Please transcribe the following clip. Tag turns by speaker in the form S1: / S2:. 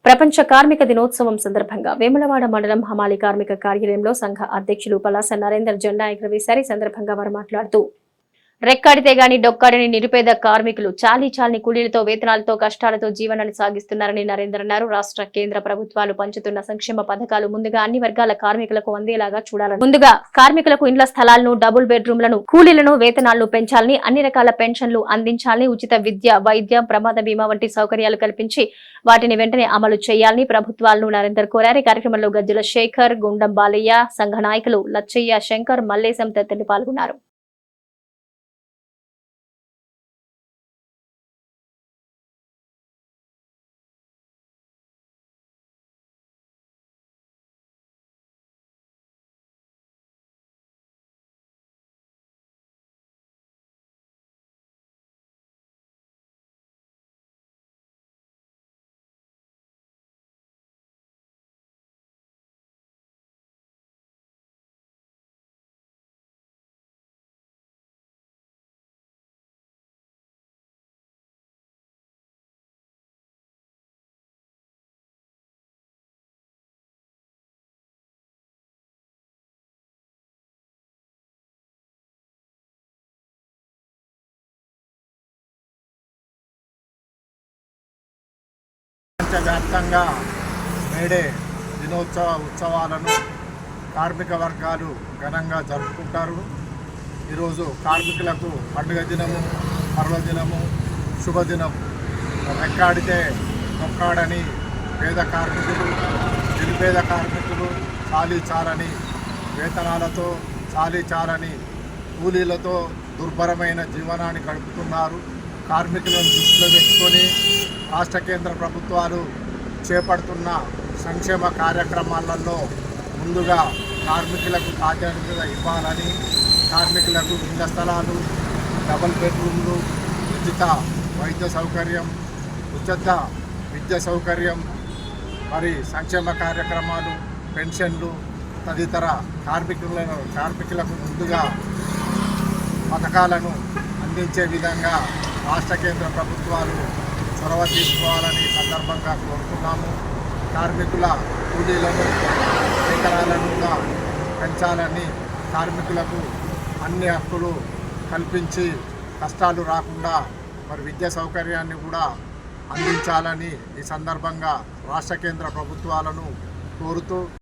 S1: ప్రపంచ కార్మిక దినోత్సవం సందర్భంగా వేములవాడ మండలం హమాలి కార్మిక కార్యాలయంలో సంఘ అధ్యక్షులు పలాస నరేందర్ జెండా ఎగురవేశారు. ఈ సందర్భంగా వారు మాట్లాడుతూ రెక్కాడితే గాని డొక్కాడని నిరుపేద కార్మికులు చాలీ కూలీలతో వేతనాలతో కష్టాలతో జీవనాన్ని సాగిస్తున్నారని నరేందర్ అన్నారు. రాష్ట్ర కేంద్ర ప్రభుత్వాలు పంచుతున్న సంక్షేమ పథకాలు ముందుగా అన్ని వర్గాల కార్మికులకు అందేలాగా చూడాలని, ముందుగా కార్మికులకు ఇండ్ల స్థలాలను, డబుల్ బెడ్రూమ్లను, కూలీలను, వేతనాలను పెంచాలని, అన్ని రకాల పెన్షన్లు అందించాలని, ఉచిత విద్య, వైద్యం, ప్రమాద బీమా వంటి సౌకర్యాలు కల్పించి వాటిని వెంటనే అమలు చేయాలని ప్రభుత్వాలను నరేందర్ కోరారు. కార్యక్రమంలో గజ్జల శేఖర్, గుండం బాలయ్య, సంఘ నాయకులు లచ్చయ్య, శంకర్, మల్లేశం తదితరులు పాల్గొన్నారు.
S2: ప్రపంచవ్యాప్తంగా మేడే దినోత్సవ ఉత్సవాలను కార్మిక వర్గాలు ఘనంగా జరుపుకుంటారు. ఈరోజు కార్మికులకు పండుగ దినము, పర్వదినము, శుభదినము. రెక్కాడితే నొక్కాడని పేద కార్మికులు, నిరుపేద కార్మికులు చాలని వేతనాలతో చాలని కూలీలతో దుర్భరమైన జీవనాన్ని గడుపుతున్నారు. కార్మికులను దృష్టిలో పెట్టుకొని రాష్ట్ర కేంద్ర ప్రభుత్వాలు చేపడుతున్న సంక్షేమ కార్యక్రమాలలో ముందుగా కార్మికులకు ప్రాధాన్యత ఇవ్వాలని, కార్మికులకు ఇళ్ల స్థలాలు, డబుల్ బెడ్రూమ్లు, ఉచిత వైద్య సౌకర్యం, ఉచిత విద్య సౌకర్యం, మరి సంక్షేమ కార్యక్రమాలు, పెన్షన్లు తదితర కార్మికులకు ముందుగా పథకాలను అందించే విధంగా రాష్ట్ర కేంద్ర ప్రభుత్వాలు చొరవ తీసుకోవాలని సందర్భంగా కోరుతున్నాము. కార్మికుల కూలీలను, వేతనాలను పెంచాలని, కార్మికులకు అన్ని హక్కులు కల్పించి కష్టాలు రాకుండా మరి విద్యా సౌకర్యాన్ని కూడా అందించాలని ఈ సందర్భంగా రాష్ట్ర కేంద్ర ప్రభుత్వాలను కోరుతూ